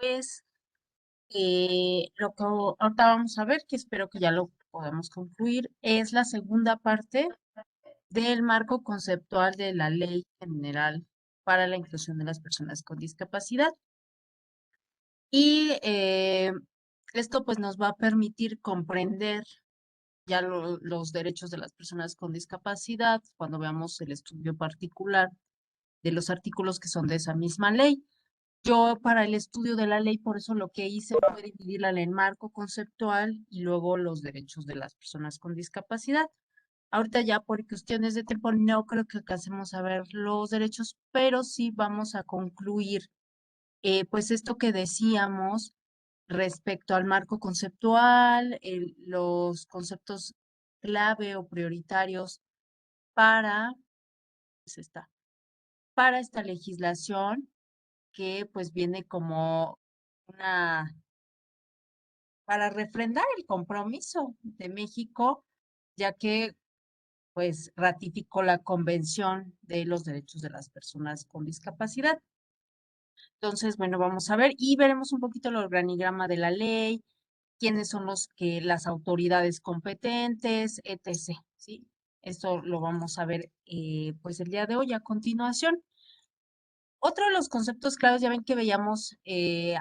pues lo que ahorita vamos a ver, que espero que ya lo podamos concluir, es la segunda parte del marco conceptual de la Ley General para la Inclusión de las Personas con Discapacidad. Y esto pues nos va a permitir comprender ya los derechos de las personas con discapacidad cuando veamos el estudio particular de los artículos que son de esa misma ley. Yo para el estudio de la ley, por eso lo que hice fue dividirla en el marco conceptual y luego los derechos de las personas con discapacidad. Ahorita ya por cuestiones de tiempo no creo que alcancemos a ver los derechos, pero sí vamos a concluir pues esto que decíamos respecto al marco conceptual, los conceptos clave o prioritarios para, pues para esta legislación que pues viene como una, para refrendar el compromiso de México, ya que pues ratificó la Convención de los Derechos de las Personas con Discapacidad. Entonces, bueno, vamos a ver y veremos un poquito el organigrama de la ley, quiénes son las autoridades competentes, etc. ¿Sí? Esto lo vamos a ver pues el día de hoy a continuación. Otro de los conceptos claros, ya ven que veíamos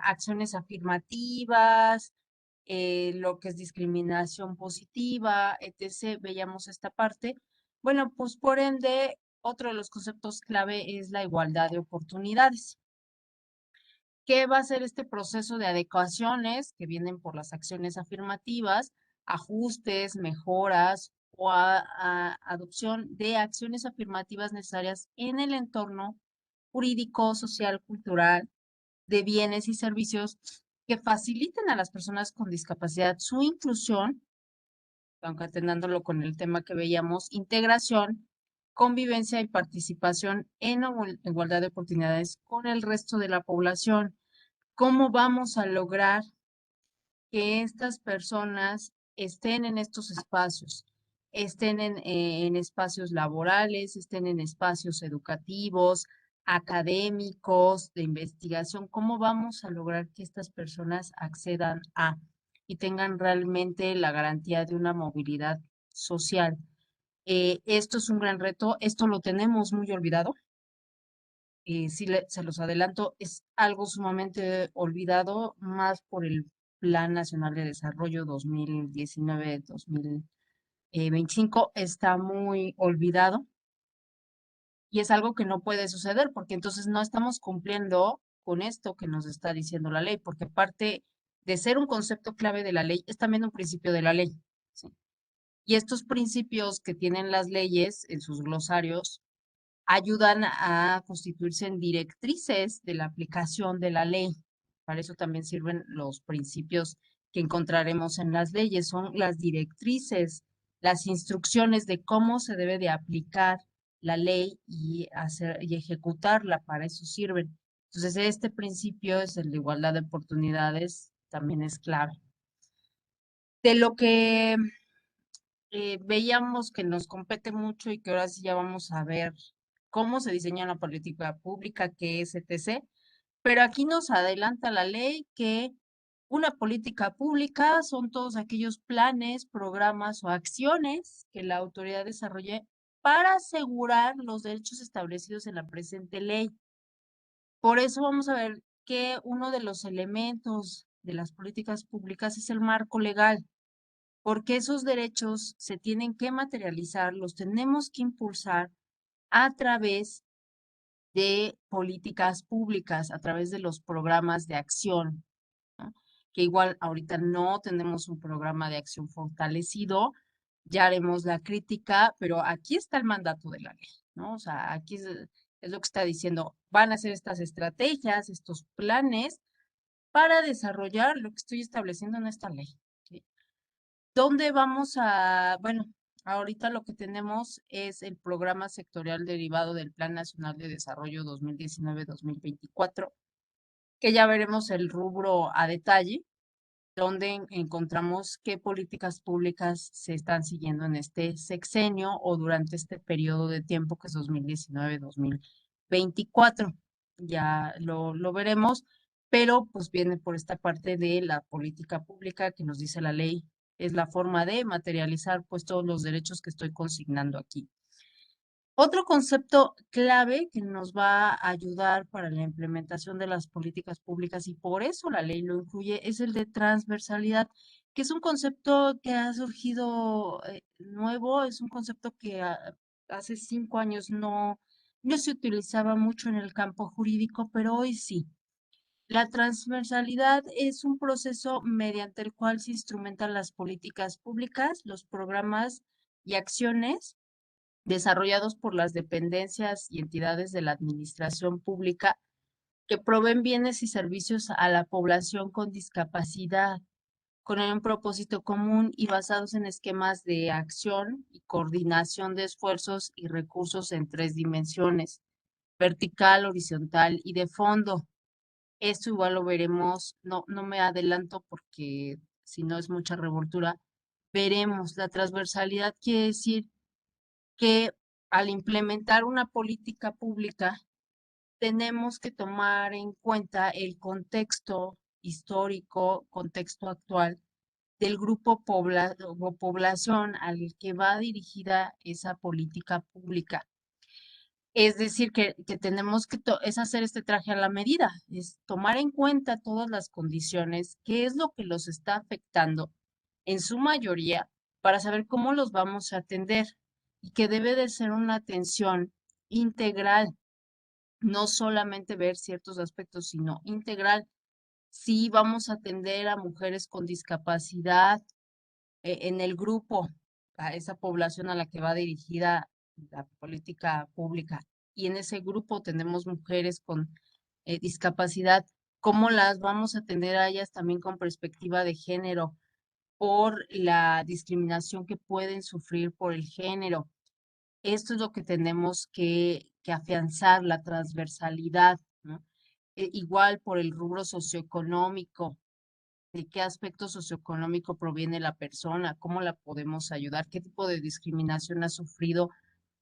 acciones afirmativas, lo que es discriminación positiva, etc. Veíamos esta parte. Bueno, pues por ende, otro de los conceptos clave es la igualdad de oportunidades. ¿Qué va a ser este proceso de adecuaciones que vienen por las acciones afirmativas, ajustes, mejoras o adopción de acciones afirmativas necesarias en el entorno jurídico, social, cultural, de bienes y servicios que faciliten a las personas con discapacidad su inclusión, concatenándolo con el tema que veíamos, integración, convivencia y participación en igualdad de oportunidades con el resto de la población? ¿Cómo vamos a lograr que estas personas estén en estos espacios, estén en espacios laborales, estén en espacios educativos, académicos, de investigación? ¿Cómo vamos a lograr que estas personas accedan a y tengan realmente la garantía de una movilidad social? Esto es un gran reto, esto lo tenemos muy olvidado. Sí, se los adelanto, es algo sumamente olvidado, más por el Plan Nacional de Desarrollo 2019-2025, está muy olvidado y es algo que no puede suceder porque entonces no estamos cumpliendo con esto que nos está diciendo la ley, porque parte de ser un concepto clave de la ley es también un principio de la ley, ¿sí? Y estos principios que tienen las leyes en sus glosarios ayudan a constituirse en directrices de la aplicación de la ley. Para eso también sirven los principios que encontraremos en las leyes, son las directrices, las instrucciones de cómo se debe de aplicar la ley y hacer y ejecutarla, para eso sirven. Entonces, este principio es el de igualdad de oportunidades, también es clave. De lo que veíamos que nos compete mucho y que ahora sí ya vamos a ver cómo se diseña una política pública, qué es, etc. Pero aquí nos adelanta la ley que una política pública son todos aquellos planes, programas o acciones que la autoridad desarrolle para asegurar los derechos establecidos en la presente ley. Por eso vamos a ver que uno de los elementos de las políticas públicas es el marco legal, porque esos derechos se tienen que materializar, los tenemos que impulsar a través de políticas públicas, a través de los programas de acción, ¿no? Que igual ahorita no tenemos un programa de acción fortalecido, ya haremos la crítica, pero aquí está el mandato de la ley, ¿no? O sea, aquí es lo que está diciendo, van a hacer estas estrategias, estos planes para desarrollar lo que estoy estableciendo en esta ley, ¿sí? ¿Dónde vamos a, bueno, ahorita lo que tenemos es el programa sectorial derivado del Plan Nacional de Desarrollo 2019-2024, que ya veremos el rubro a detalle, donde encontramos qué políticas públicas se están siguiendo en este sexenio o durante este periodo de tiempo que es 2019-2024. Ya lo veremos, pero pues viene por esta parte de la política pública que nos dice la ley, es la forma de materializar pues todos los derechos que estoy consignando aquí. Otro concepto clave que nos va a ayudar para la implementación de las políticas públicas, y por eso la ley lo incluye, es el de transversalidad, que es un concepto que ha surgido nuevo, es un concepto que hace 5 años no se utilizaba mucho en el campo jurídico, pero hoy sí. La transversalidad es un proceso mediante el cual se instrumentan las políticas públicas, los programas y acciones desarrollados por las dependencias y entidades de la administración pública que proveen bienes y servicios a la población con discapacidad, con un propósito común y basados en esquemas de acción y coordinación de esfuerzos y recursos en 3 dimensiones: vertical, horizontal y de fondo. Esto igual lo veremos, no me adelanto porque si no es mucha revoltura. Veremos, la transversalidad quiere decir que al implementar una política pública tenemos que tomar en cuenta el contexto histórico, contexto actual del grupo o población al que va dirigida esa política pública. Es decir, que tenemos que es hacer este traje a la medida, es tomar en cuenta todas las condiciones, qué es lo que los está afectando en su mayoría para saber cómo los vamos a atender y que debe de ser una atención integral, no solamente ver ciertos aspectos, sino integral. Sí, vamos a atender a mujeres con discapacidad en el grupo, a esa población a la que va dirigida la política pública. Y en ese grupo tenemos mujeres con discapacidad. ¿Cómo las vamos a atender a ellas también con perspectiva de género por la discriminación que pueden sufrir por el género? Esto es lo que tenemos que afianzar, la transversalidad, ¿no? Igual por el rubro socioeconómico, de qué aspecto socioeconómico proviene la persona, cómo la podemos ayudar, qué tipo de discriminación ha sufrido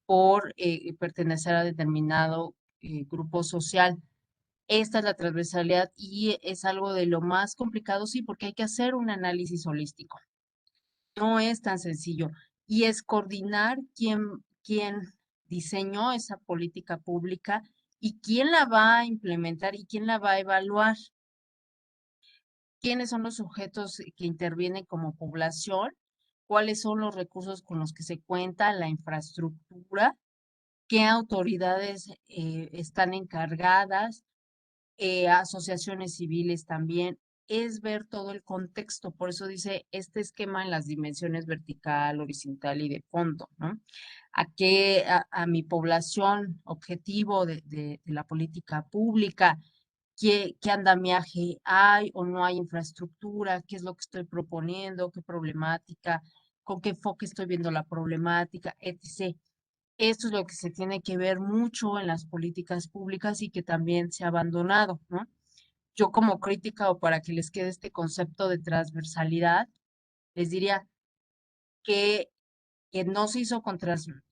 por pertenecer a determinado grupo social. Esta es la transversalidad y es algo de lo más complicado, sí, porque hay que hacer un análisis holístico. No es tan sencillo. Y es coordinar quién diseñó esa política pública y quién la va a implementar y quién la va a evaluar. ¿Quiénes son los sujetos que intervienen como población? ¿Cuáles son los recursos con los que se cuenta? La infraestructura. ¿Qué autoridades están encargadas? Asociaciones civiles también. Es ver todo el contexto. Por eso dice este esquema en las dimensiones vertical, horizontal y de fondo, ¿no? A mi población objetivo de la política pública, qué andamiaje hay o no hay infraestructura, qué es lo que estoy proponiendo, qué problemática, con qué enfoque estoy viendo la problemática, etc. Esto es lo que se tiene que ver mucho en las políticas públicas y que también se ha abandonado, ¿no? Yo como crítica o para que les quede este concepto de transversalidad, les diría que, que no se hizo con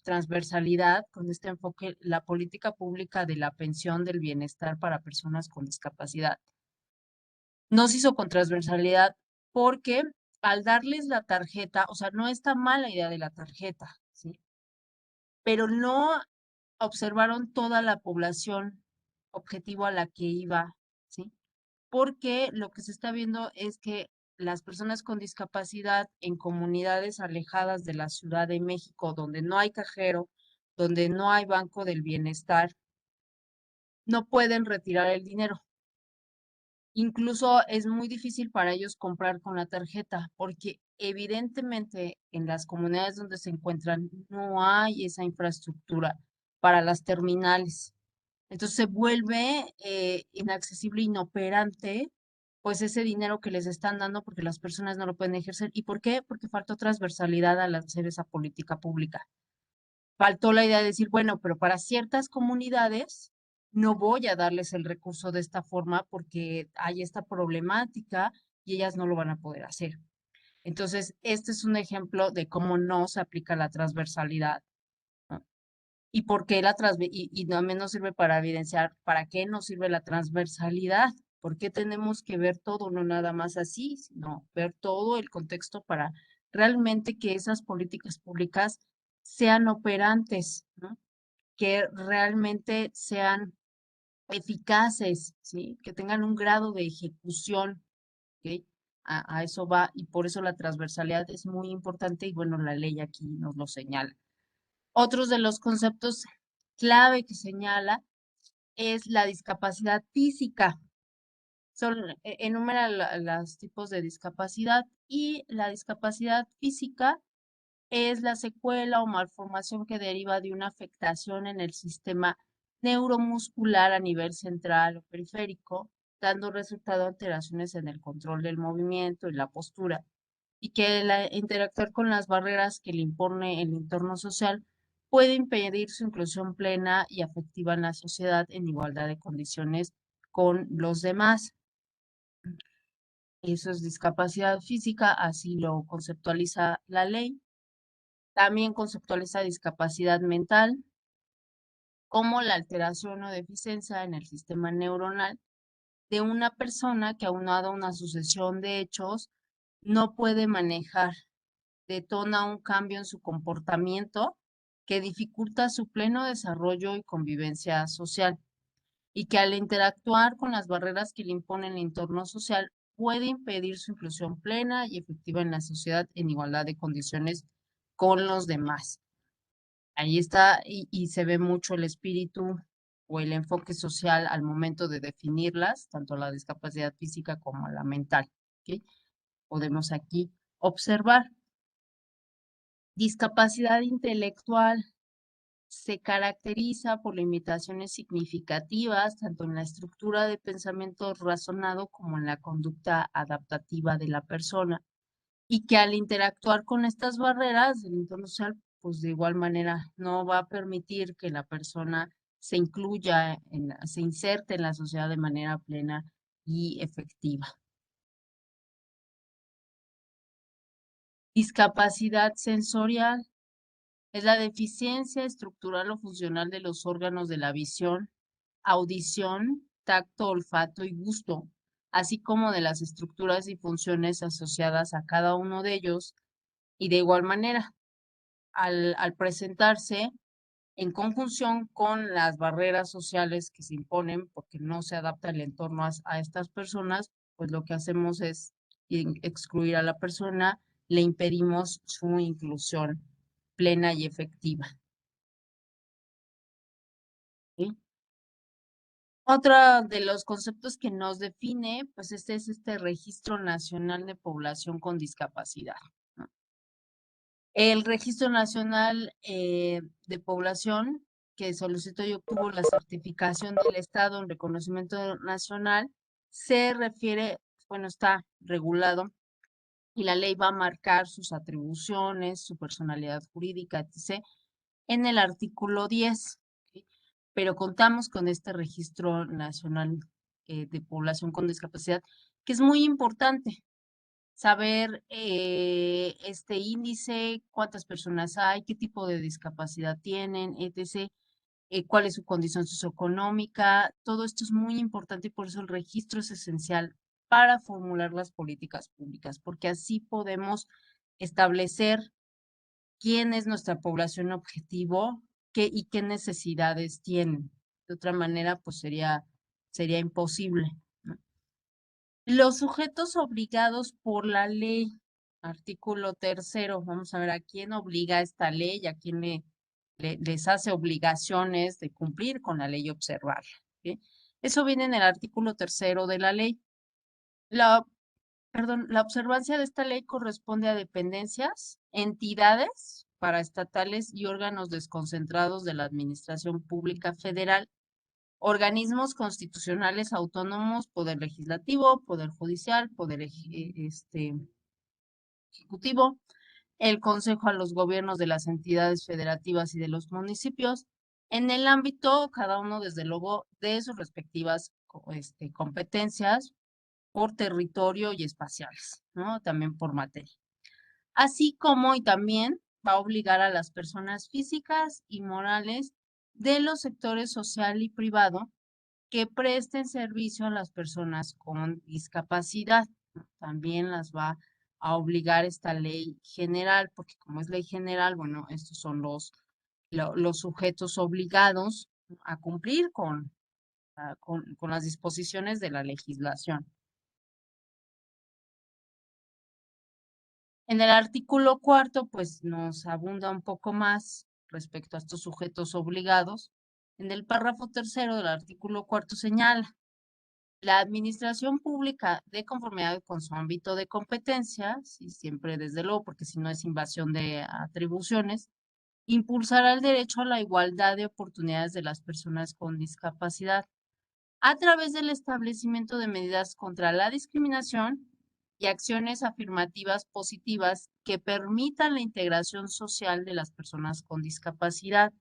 transversalidad, con este enfoque, la política pública de la pensión del bienestar para personas con discapacidad. No se hizo con transversalidad porque al darles la tarjeta, o sea, no está mal la idea de la tarjeta, ¿sí? Pero no observaron toda la población objetivo a la que iba, ¿sí? Porque lo que se está viendo es que las personas con discapacidad en comunidades alejadas de la Ciudad de México, donde no hay cajero, donde no hay banco del bienestar, no pueden retirar el dinero. Incluso es muy difícil para ellos comprar con la tarjeta, porque evidentemente en las comunidades donde se encuentran no hay esa infraestructura para las terminales. Entonces se vuelve inaccesible, inoperante, pues ese dinero que les están dando porque las personas no lo pueden ejercer. ¿Y por qué? Porque faltó transversalidad al hacer esa política pública. Faltó la idea de decir, bueno, pero para ciertas comunidades no voy a darles el recurso de esta forma porque hay esta problemática y ellas no lo van a poder hacer. Entonces, este es un ejemplo de cómo no se aplica la transversalidad, ¿no? Y por qué y también nos sirve para evidenciar para qué nos sirve la transversalidad, ¿Por qué tenemos que ver todo, no nada más así, sino ver todo el contexto para realmente que esas políticas públicas sean operantes, ¿no? Que realmente sean eficaces, ¿sí? Que tengan un grado de ejecución, ¿ok? A eso va y por eso la transversalidad es muy importante y bueno, la ley aquí nos lo señala. Otros de los conceptos clave que señala es la discapacidad física. Enumera los tipos de discapacidad y la discapacidad física es la secuela o malformación que deriva de una afectación en el sistema neuromuscular a nivel central o periférico, dando resultado a alteraciones en el control del movimiento y la postura, y que interactuar con las barreras que le impone el entorno social puede impedir su inclusión plena y afectiva en la sociedad en igualdad de condiciones con los demás. Eso es discapacidad física, así lo conceptualiza la ley. También conceptualiza discapacidad mental como la alteración o deficiencia en el sistema neuronal de una persona que aunado a una sucesión de hechos no puede manejar, detona un cambio en su comportamiento que dificulta su pleno desarrollo y convivencia social, y que al interactuar con las barreras que le impone el entorno social puede impedir su inclusión plena y efectiva en la sociedad en igualdad de condiciones con los demás. Ahí está y se ve mucho el espíritu o el enfoque social al momento de definirlas, tanto la discapacidad física como la mental. ¿Ok? Podemos aquí observar. Discapacidad intelectual se caracteriza por limitaciones significativas tanto en la estructura de pensamiento razonado como en la conducta adaptativa de la persona y que al interactuar con estas barreras del entorno social, pues de igual manera no va a permitir que la persona se incluya, se inserte en la sociedad de manera plena y efectiva. Discapacidad sensorial es la deficiencia estructural o funcional de los órganos de la visión, audición, tacto, olfato y gusto, así como de las estructuras y funciones asociadas a cada uno de ellos, y de igual manera, al presentarse en conjunción con las barreras sociales que se imponen porque no se adapta el entorno a estas personas, pues lo que hacemos es excluir a la persona, le impedimos su inclusión plena y efectiva. ¿Sí? Otro de los conceptos que nos define, pues este es este Registro Nacional de Población con Discapacidad, ¿no? El Registro Nacional de Población, que solicitó y obtuvo la certificación del Estado en reconocimiento nacional, se refiere, bueno, está regulado y la ley va a marcar sus atribuciones, su personalidad jurídica, etc., en el artículo 10. ¿Sí? Pero contamos con este Registro Nacional de Población con Discapacidad, que es muy importante saber este índice, cuántas personas hay, qué tipo de discapacidad tienen, etc., cuál es su condición socioeconómica. Todo esto es muy importante y por eso el registro es esencial para formular las políticas públicas, porque así podemos establecer quién es nuestra población objetivo y qué necesidades tienen. De otra manera, pues sería imposible, ¿no? Los sujetos obligados por la ley, artículo tercero, vamos a ver a quién obliga esta ley, a quién les hace obligaciones de cumplir con la ley y observarla. ¿Sí? Eso viene en el artículo tercero de la ley. La, perdón, la observancia de esta ley corresponde a dependencias, entidades paraestatales y órganos desconcentrados de la Administración Pública Federal, organismos constitucionales autónomos, poder legislativo, poder judicial, poder ejecutivo, el consejo a los gobiernos de las entidades federativas y de los municipios, en el ámbito, cada uno desde luego, de sus respectivas competencias por territorio y espaciales, ¿no? También por materia. Así como y también va a obligar a las personas físicas y morales de los sectores social y privado que presten servicio a las personas con discapacidad. También las va a obligar esta ley general, porque como es ley general, bueno, estos son los sujetos obligados a cumplir con las disposiciones de la legislación. En el artículo cuarto, pues nos abunda un poco más respecto a estos sujetos obligados. En el párrafo tercero del artículo cuarto señala: la administración pública, de conformidad con su ámbito de competencia, y siempre desde luego, porque si no es invasión de atribuciones, impulsará el derecho a la igualdad de oportunidades de las personas con discapacidad a través del establecimiento de medidas contra la discriminación y acciones afirmativas positivas que permitan la integración social de las personas con discapacidad.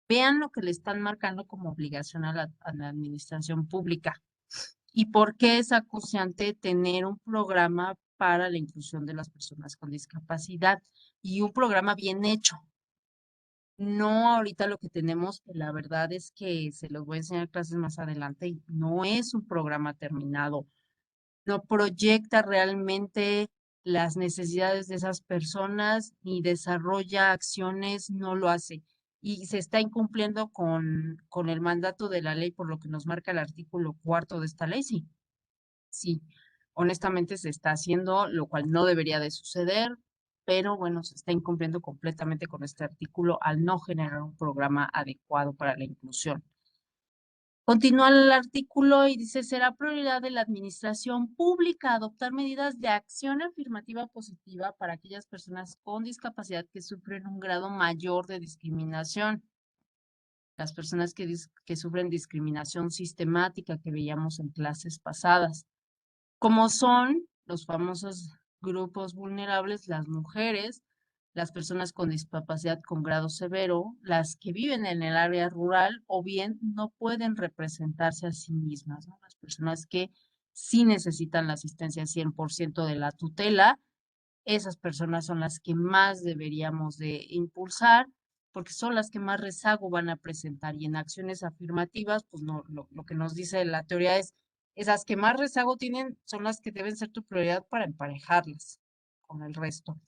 Vean lo que le están marcando como obligación a la administración pública. ¿Y por qué es acuciante tener un programa para la inclusión de las personas con discapacidad y un programa bien hecho? No ahorita lo que tenemos, que la verdad es que se los voy a enseñar clases más adelante, y no es un programa terminado, no proyecta realmente las necesidades de esas personas ni desarrolla acciones, no lo hace. Y se está incumpliendo con el mandato de la ley, por lo que nos marca el artículo cuarto de esta ley, sí. Sí, honestamente se está haciendo, lo cual no debería de suceder, pero bueno, se está incumpliendo completamente con este artículo al no generar un programa adecuado para la inclusión. Continúa el artículo y dice: será prioridad de la administración pública adoptar medidas de acción afirmativa positiva para aquellas personas con discapacidad que sufren un grado mayor de discriminación. Las personas que sufren discriminación sistemática que veíamos en clases pasadas, como son los famosos grupos vulnerables, las mujeres, las personas con discapacidad con grado severo, las que viven en el área rural o bien no pueden representarse a sí mismas, ¿no? Las personas que sí necesitan la asistencia 100% de la tutela, esas personas son las que más deberíamos de impulsar, porque son las que más rezago van a presentar. Y en acciones afirmativas, pues no, lo que nos dice la teoría es, esas que más rezago tienen son las que deben ser tu prioridad para emparejarlas con el resto.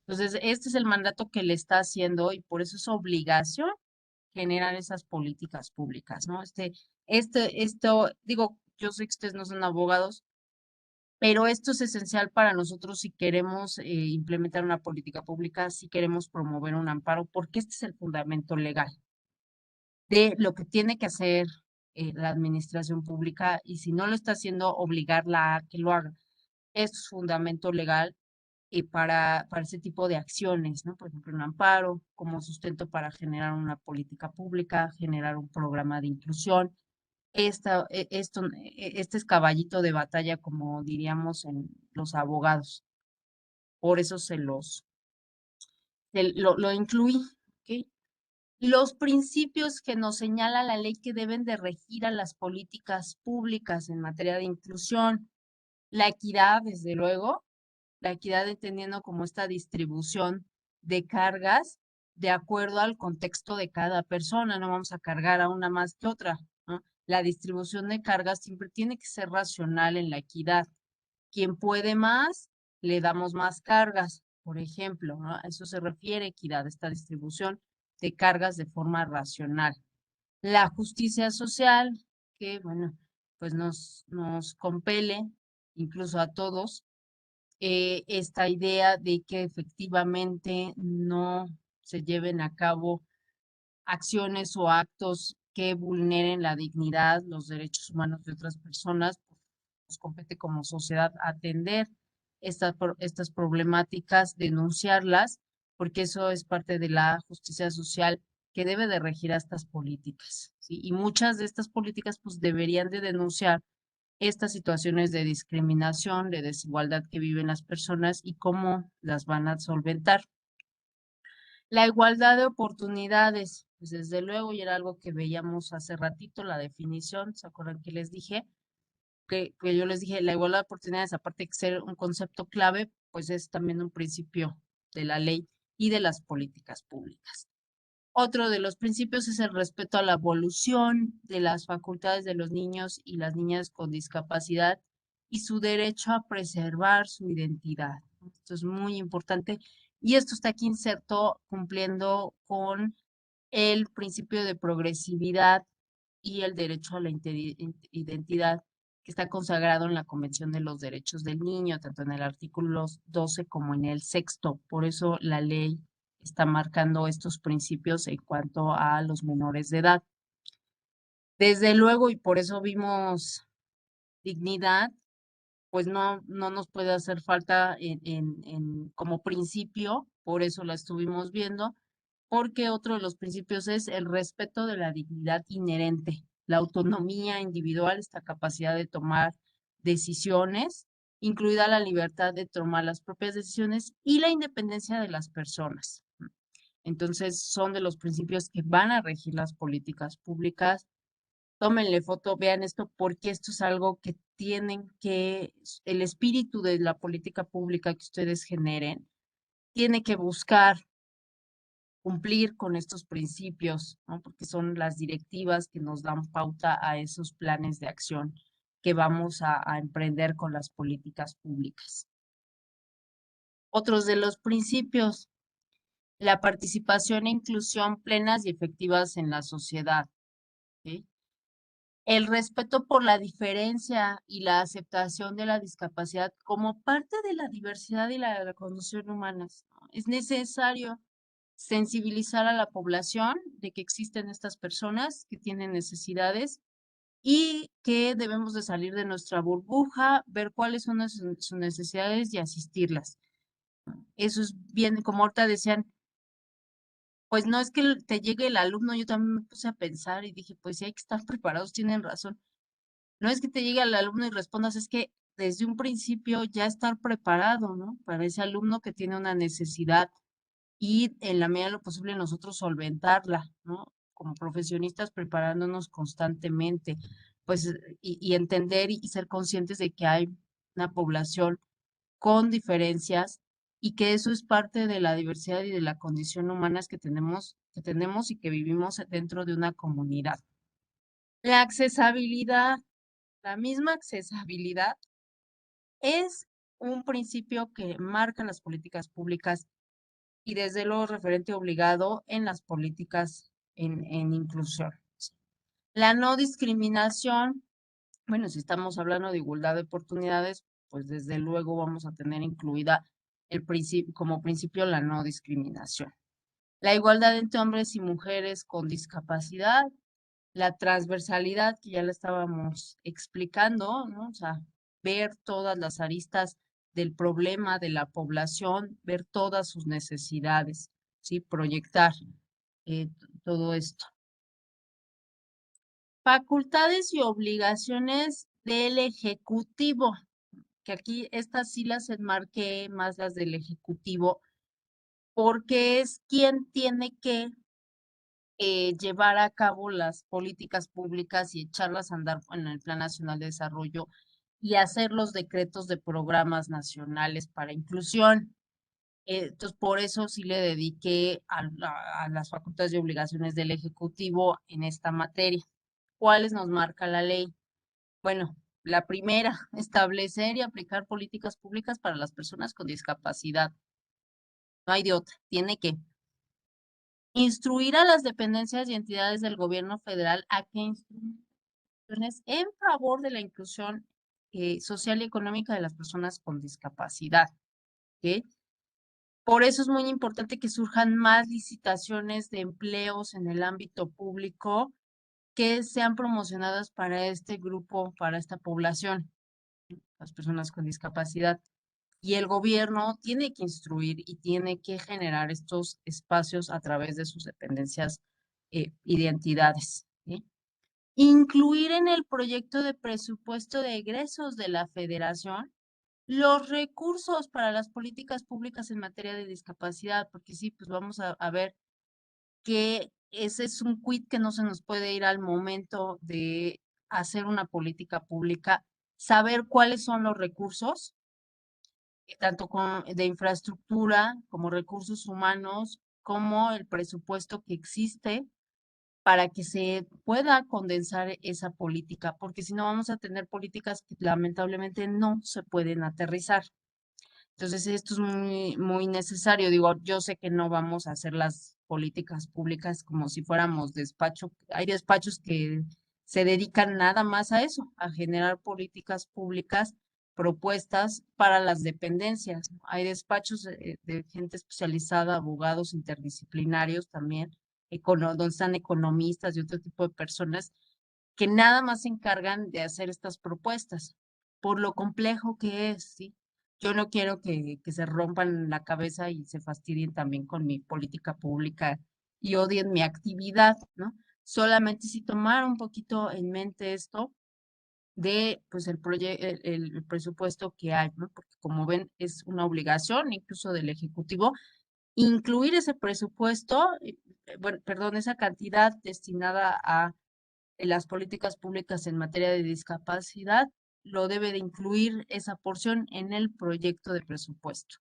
Entonces, este es el mandato que le está haciendo y por eso es obligación generar esas políticas públicas, ¿no? Esto, digo, yo sé que ustedes no son abogados, pero esto es esencial para nosotros si queremos implementar una política pública, si queremos promover un amparo, porque este es el fundamento legal de lo que tiene que hacer la administración pública, y si no lo está haciendo, obligarla a que lo haga. Esto es fundamento legal para ese tipo de acciones, ¿no? Por ejemplo, un amparo como sustento para generar una política pública, generar un programa de inclusión. Este es caballito de batalla, como diríamos en los abogados. Por eso lo incluí, ¿ok? Los principios que nos señala la ley que deben de regir a las políticas públicas en materia de inclusión: la equidad, desde luego, la equidad entendiendo como esta distribución de cargas de acuerdo al contexto de cada persona, no vamos a cargar a una más que otra, ¿no? La distribución de cargas siempre tiene que ser racional en la equidad. Quien puede más, le damos más cargas, por ejemplo, ¿no? A eso se refiere equidad, esta distribución de cargas de forma racional. La justicia social, que bueno, pues nos compele incluso a todos, esta idea de que efectivamente no se lleven a cabo acciones o actos que vulneren la dignidad, los derechos humanos de otras personas. Nos compete como sociedad atender estas problemáticas, denunciarlas, porque eso es parte de la justicia social que debe de regir a estas políticas, ¿sí? Y muchas de estas políticas pues deberían de denunciar estas situaciones de discriminación, de desigualdad que viven las personas y cómo las van a solventar. La igualdad de oportunidades, pues desde luego, y era algo que veíamos hace ratito, la definición, ¿se acuerdan que les dije? Que yo les dije, la igualdad de oportunidades, aparte de ser un concepto clave, pues es también un principio de la ley y de las políticas públicas. Otro de los principios es el respeto a la evolución de las facultades de los niños y las niñas con discapacidad y su derecho a preservar su identidad. Esto es muy importante y esto está aquí inserto cumpliendo con el principio de progresividad y el derecho a la identidad que está consagrado en la Convención de los Derechos del Niño, tanto en el artículo 12 como en el sexto. Por eso la ley está marcando estos principios en cuanto a los menores de edad. Desde luego, y por eso vimos dignidad, pues no nos puede hacer falta como principio, por eso la estuvimos viendo, porque otro de los principios es el respeto de la dignidad inherente, la autonomía individual, esta capacidad de tomar decisiones, incluida la libertad de tomar las propias decisiones y la independencia de las personas. Entonces, son de los principios que van a regir las políticas públicas. Tómenle foto, vean esto, porque esto es algo que tienen que, el espíritu de la política pública que ustedes generen, tiene que buscar cumplir con estos principios, ¿no? Porque son las directivas que nos dan pauta a esos planes de acción que vamos a emprender con las políticas públicas. Otros de los principios, la participación e inclusión plenas y efectivas en la sociedad. ¿Sí? El respeto por la diferencia y la aceptación de la discapacidad como parte de la diversidad y la condición humanas, ¿no? Es necesario sensibilizar a la población de que existen estas personas que tienen necesidades y que debemos de salir de nuestra burbuja, ver cuáles son sus necesidades y asistirlas. Eso es bien, como ahorita decían, pues no es que te llegue el alumno, yo también me puse a pensar y dije, pues sí hay que estar preparados, tienen razón. No es que te llegue al alumno y respondas, es que desde un principio ya estar preparado, ¿no? Para ese alumno que tiene una necesidad y en la medida de lo posible nosotros solventarla, ¿no? Como profesionistas preparándonos constantemente, pues, y entender y ser conscientes de que hay una población con diferencias y que eso es parte de la diversidad y de la condición humanas que tenemos y que vivimos dentro de una comunidad. La accesibilidad, la misma accesibilidad es un principio que marca las políticas públicas y desde luego referente obligado en las políticas en inclusión. La no discriminación, bueno, si estamos hablando de igualdad de oportunidades, pues desde luego vamos a tener incluida el principio, como principio la no discriminación. La igualdad entre hombres y mujeres con discapacidad, la transversalidad que ya la estábamos explicando, ¿no? O sea, ver todas las aristas del problema de la población, ver todas sus necesidades, ¿sí? Proyectar todo esto. Facultades y obligaciones del Ejecutivo, que aquí estas sí las enmarqué más las del Ejecutivo, porque es quien tiene que llevar a cabo las políticas públicas y echarlas a andar en el Plan Nacional de Desarrollo y hacer los decretos de programas nacionales para inclusión. Entonces, por eso sí le dediqué a las facultades y obligaciones del Ejecutivo en esta materia. ¿Cuáles nos marca la ley? Bueno, la primera, establecer y aplicar políticas públicas para las personas con discapacidad. No hay de otra, tiene que instruir a las dependencias y entidades del gobierno federal a que instrumenten acciones en favor de la inclusión social y económica de las personas con discapacidad. ¿Ok? Por eso es muy importante que surjan más licitaciones de empleos en el ámbito público que sean promocionadas para este grupo, para esta población, las personas con discapacidad. Y el gobierno tiene que instruir y tiene que generar estos espacios a través de sus dependencias y de entidades. ¿Sí? Incluir en el proyecto de presupuesto de egresos de la federación los recursos para las políticas públicas en materia de discapacidad, porque sí, pues vamos a ver que ese es un quid que no se nos puede ir al momento de hacer una política pública, saber cuáles son los recursos, tanto de infraestructura como recursos humanos como el presupuesto que existe para que se pueda condensar esa política, porque si no vamos a tener políticas que lamentablemente no se pueden aterrizar. Entonces, esto es muy necesario. Digo, yo sé que no vamos a hacer las políticas públicas como si fuéramos despacho. Hay despachos que se dedican nada más a eso, a generar políticas públicas, propuestas para las dependencias, ¿no? Hay despachos de gente especializada, abogados interdisciplinarios también, donde están economistas y otro tipo de personas que nada más se encargan de hacer estas propuestas, por lo complejo que es, ¿sí? Yo no quiero que se rompan la cabeza y se fastidien también con mi política pública y odien mi actividad, ¿no? Solamente si tomar un poquito en mente esto de, pues, el presupuesto que hay, ¿no? Porque como ven, es una obligación incluso del Ejecutivo incluir ese presupuesto, bueno, perdón, esa cantidad destinada a las políticas públicas en materia de discapacidad, lo debe de incluir esa porción en el proyecto de presupuesto.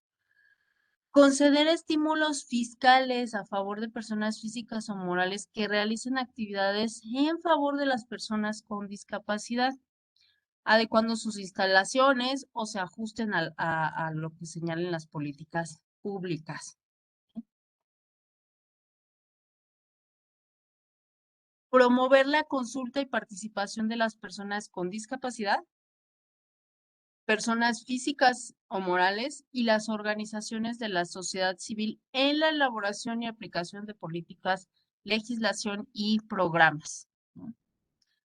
Conceder estímulos fiscales a favor de personas físicas o morales que realicen actividades en favor de las personas con discapacidad, adecuando sus instalaciones o se ajusten a lo que señalen las políticas públicas. Promover la consulta y participación de las personas con discapacidad, personas físicas o morales y las organizaciones de la sociedad civil en la elaboración y aplicación de políticas, legislación y programas, ¿no?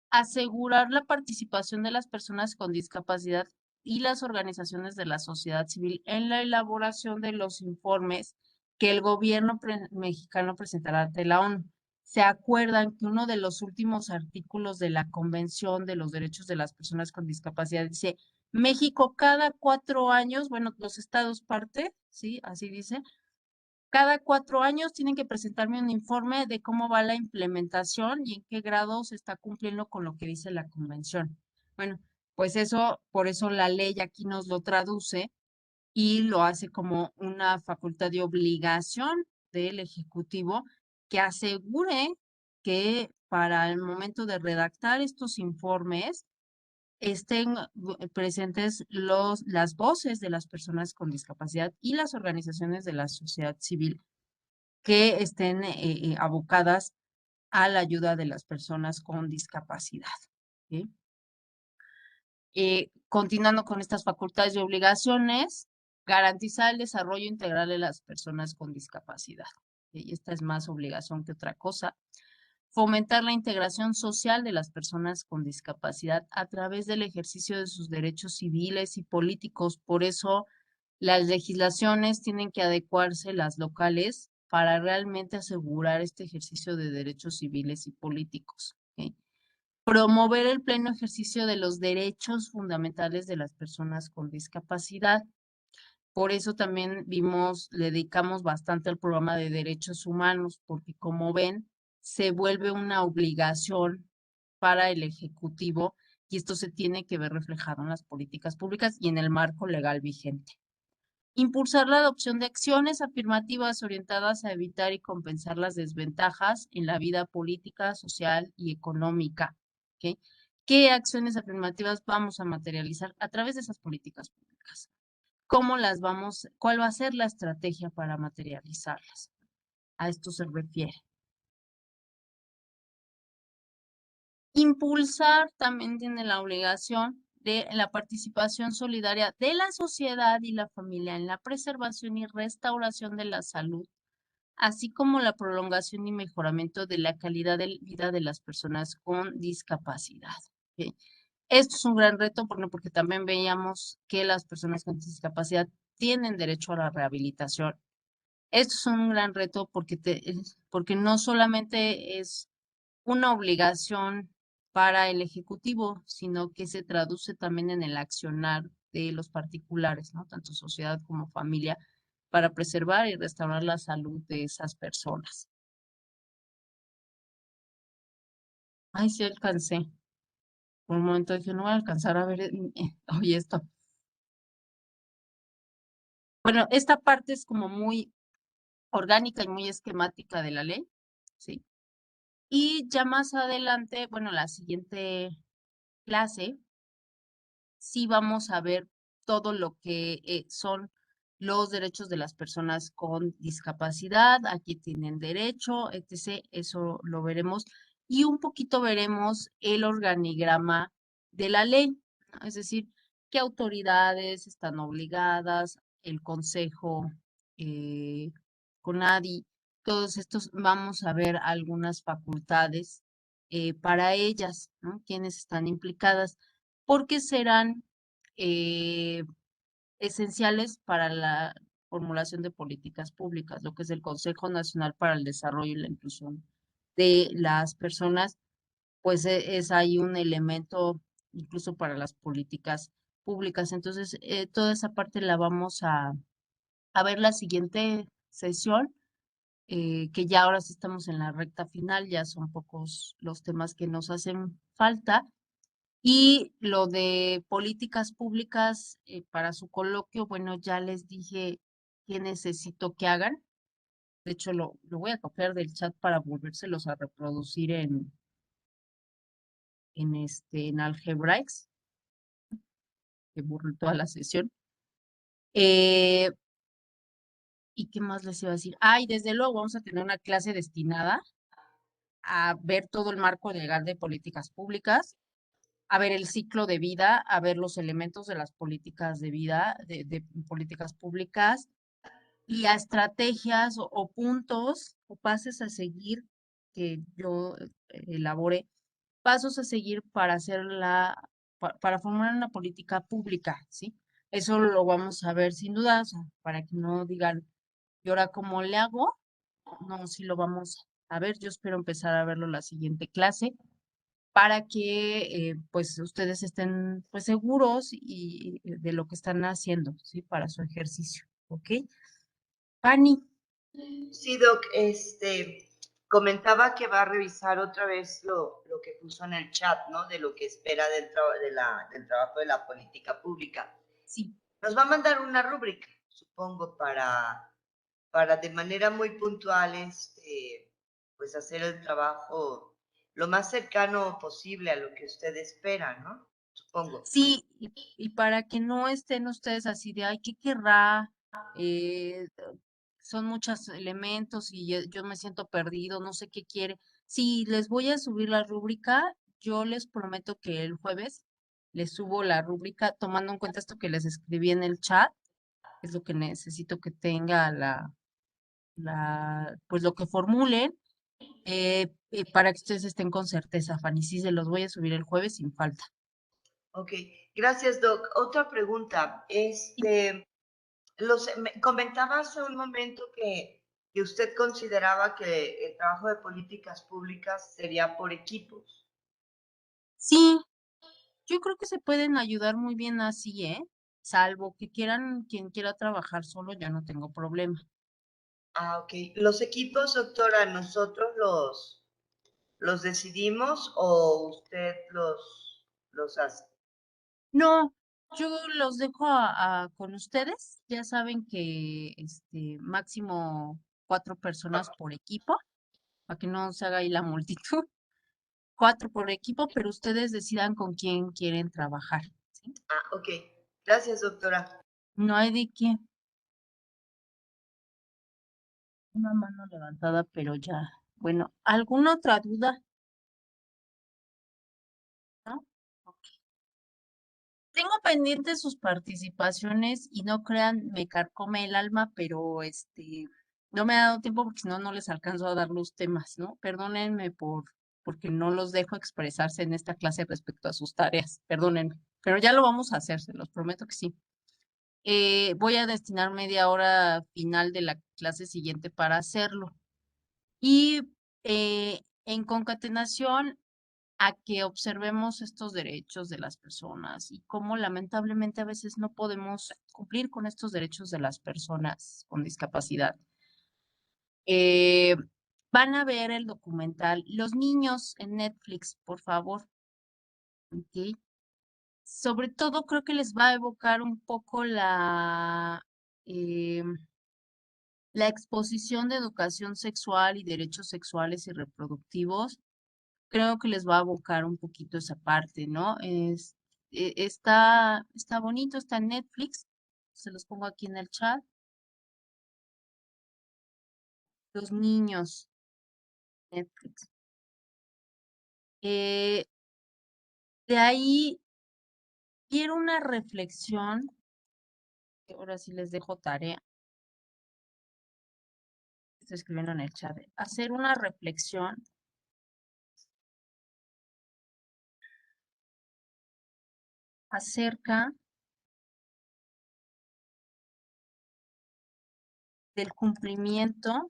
Asegurar la participación de las personas con discapacidad y las organizaciones de la sociedad civil en la elaboración de los informes que el gobierno mexicano presentará ante la ONU. ¿Se acuerdan que uno de los últimos artículos de la Convención de los Derechos de las Personas con Discapacidad dice, México cada 4 años, bueno, los estados parte, sí, así dice, cada 4 años tienen que presentarme un informe de cómo va la implementación y en qué grado se está cumpliendo con lo que dice la convención. Bueno, pues eso, por eso la ley aquí nos lo traduce y lo hace como una facultad de obligación del Ejecutivo que asegure que para el momento de redactar estos informes estén presentes las voces de las personas con discapacidad y las organizaciones de la sociedad civil que estén abocadas a la ayuda de las personas con discapacidad. ¿Sí? Continuando con estas facultades y obligaciones, garantizar el desarrollo integral de las personas con discapacidad. Y esta es más obligación que otra cosa. Fomentar la integración social de las personas con discapacidad a través del ejercicio de sus derechos civiles y políticos. Por eso las legislaciones tienen que adecuarse las locales para realmente asegurar este ejercicio de derechos civiles y políticos. ¿Ok? Promover el pleno ejercicio de los derechos fundamentales de las personas con discapacidad. Por eso también le dedicamos bastante al programa de derechos humanos, porque como ven, se vuelve una obligación para el Ejecutivo y esto se tiene que ver reflejado en las políticas públicas y en el marco legal vigente. Impulsar la adopción de acciones afirmativas orientadas a evitar y compensar las desventajas en la vida política, social y económica. ¿Ok? ¿Qué acciones afirmativas vamos a materializar a través de esas políticas públicas? ¿Cuál va a ser la estrategia para materializarlas? A esto se refiere. Impulsar también tiene la obligación de la participación solidaria de la sociedad y la familia en la preservación y restauración de la salud, así como la prolongación y mejoramiento de la calidad de vida de las personas con discapacidad. ¿Ok? Esto es un gran reto porque también veíamos que las personas con discapacidad tienen derecho a la rehabilitación. Esto es un gran reto porque no solamente es una obligación para el Ejecutivo, sino que se traduce también en el accionar de los particulares, ¿no? Tanto sociedad como familia, para preservar y restaurar la salud de esas personas. Ay, sí alcancé. Por un momento dije, no voy a alcanzar a ver hoy esto. Bueno, esta parte es como muy orgánica y muy esquemática de la ley, ¿sí? Y ya más adelante, bueno, la siguiente clase, sí vamos a ver todo lo que son los derechos de las personas con discapacidad, aquí tienen derecho, etc. Eso lo veremos. Y un poquito veremos el organigrama de la ley, ¿no? Es decir, qué autoridades están obligadas, el Consejo, eh, CONADI, todos estos, vamos a ver algunas facultades para ellas, ¿no? Quienes están implicadas porque serán eh, esenciales para la formulación de políticas públicas, lo que es el Consejo Nacional para el Desarrollo y la Inclusión de las Personas, pues es ahí un elemento incluso para las políticas públicas. Entonces, toda esa parte la vamos a ver la siguiente sesión, que ya ahora sí estamos en la recta final, ya son pocos los temas que nos hacen falta. Y lo de políticas públicas para su coloquio, bueno, ya les dije qué necesito que hagan. De hecho, lo voy a copiar del chat para volvérselos a reproducir en Algebraics, que borré toda la sesión. Eh, ¿Y qué más les iba a decir? Ah, y desde luego vamos a tener una clase destinada a ver todo el marco legal de políticas públicas, a ver el ciclo de vida, a ver los elementos de las políticas de vida, de políticas públicas, y a estrategias o puntos o pases a seguir que yo elabore, pasos a seguir para para formar una política pública, ¿sí? Eso lo vamos a ver sin duda, o sea, para que no digan, ¿y ahora cómo le hago? No, sí lo vamos a ver. Yo espero empezar a verlo la siguiente clase para que pues ustedes estén pues seguros y de lo que están haciendo, ¿sí? Para su ejercicio, ¿ok? Fanny. Sí, Doc, comentaba que va a revisar otra vez lo que puso en el chat, ¿no? De lo que espera del trabajo de la política pública. Sí, Nos va a mandar una rúbrica, supongo, para de manera muy puntual, pues hacer el trabajo lo más cercano posible a lo que usted espera, ¿no? Supongo. sí, y para que no estén ustedes así de, ay, ¿qué querrá? Eh, son muchos elementos y yo me siento perdido, no sé qué quiere. Sí, les voy a subir la rúbrica. Yo les prometo que el jueves les subo la rúbrica, tomando en cuenta esto que les escribí en el chat, es lo que necesito que tenga pues lo que formulen, para que ustedes estén con certeza, Fanny. Sí, se los voy a subir el jueves sin falta. Ok, gracias, Doc. Otra pregunta. Me comentaba hace un momento que usted consideraba que el trabajo de políticas públicas sería por equipos. Sí, yo creo que se pueden ayudar muy bien así, ¿eh? Salvo que quieran, quien quiera trabajar solo, ya no tengo problema. Ah, ok. Los equipos, doctora, nosotros los decidimos o usted los hace. No, yo los dejo con ustedes. Ya saben que máximo 4 personas por equipo, para que no se haga ahí la multitud. 4 por equipo, pero ustedes decidan con quién quieren trabajar, ¿sí? Ah, ok. Gracias, doctora. No hay de qué. Una mano levantada, pero ya. Bueno, ¿alguna otra duda? ¿No? Ok. Tengo pendientes sus participaciones y no crean, me carcome el alma, pero no me ha dado tiempo porque si no, no les alcanzo a dar los temas, ¿no? Perdónenme porque no los dejo expresarse en esta clase respecto a sus tareas, perdónenme, pero ya lo vamos a hacer, se los prometo que sí. Voy a destinar media hora final de la clase siguiente para hacerlo. Y en concatenación a que observemos estos derechos de las personas y cómo lamentablemente a veces no podemos cumplir con estos derechos de las personas con discapacidad. Eh, Van a ver el documental Los niños en Netflix, por favor. ¿Ok? Sobre todo creo que les va a evocar un poco eh, La exposición de educación sexual y derechos sexuales y reproductivos, creo que les va a abocar un poquito esa parte, ¿no? Está bonito, está en Netflix, se los pongo aquí en el chat. Los niños, Netflix. Eh, de ahí quiero una reflexión, que ahora sí les dejo tarea, estoy escribiendo en el chat, hacer una reflexión acerca del cumplimiento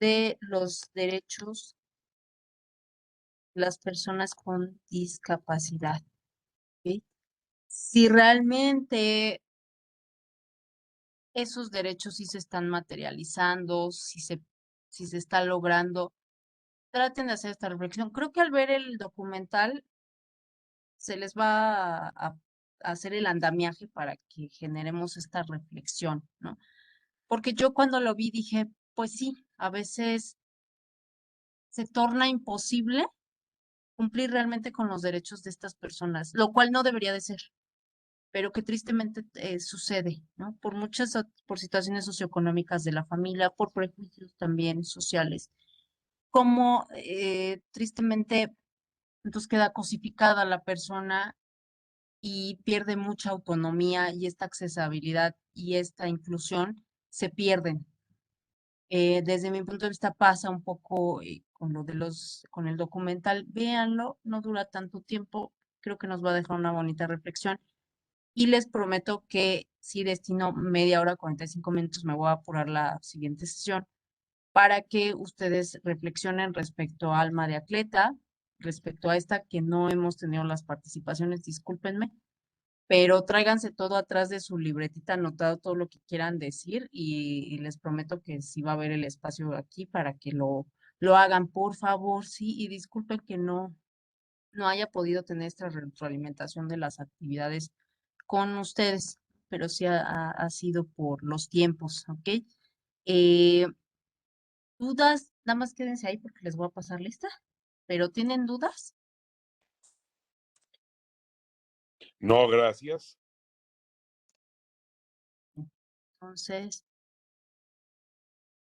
de los derechos de las personas con discapacidad. ¿Ok? Si realmente esos derechos sí se están materializando, si se está logrando, traten de hacer esta reflexión. Creo que al ver el documental se les va a hacer el andamiaje para que generemos esta reflexión, ¿no? Porque yo cuando lo vi dije, pues sí, a veces se torna imposible cumplir realmente con los derechos de estas personas, lo cual no debería de ser, pero que tristemente sucede, ¿no? Por por situaciones socioeconómicas de la familia, por prejuicios también sociales, como tristemente entonces queda cosificada la persona y pierde mucha autonomía y esta accesibilidad y esta inclusión se pierden. Desde mi punto de vista pasa un poco con lo de con el documental, véanlo, no dura tanto tiempo, creo que nos va a dejar una bonita reflexión y les prometo que si destino media hora, 45 minutos, me voy a apurar la siguiente sesión para que ustedes reflexionen respecto a Alma de Atleta, respecto a esta que no hemos tenido las participaciones, discúlpenme, pero tráiganse todo atrás de su libretita, anotado todo lo que quieran decir y les prometo que sí va a haber el espacio aquí para que lo hagan, por favor, sí, y disculpen que no haya podido tener esta retroalimentación de las actividades con ustedes, pero sí ha sido por los tiempos, ¿ok? Eh, ¿Dudas? Nada más quédense ahí porque les voy a pasar lista, pero ¿tienen dudas? No, gracias. Entonces,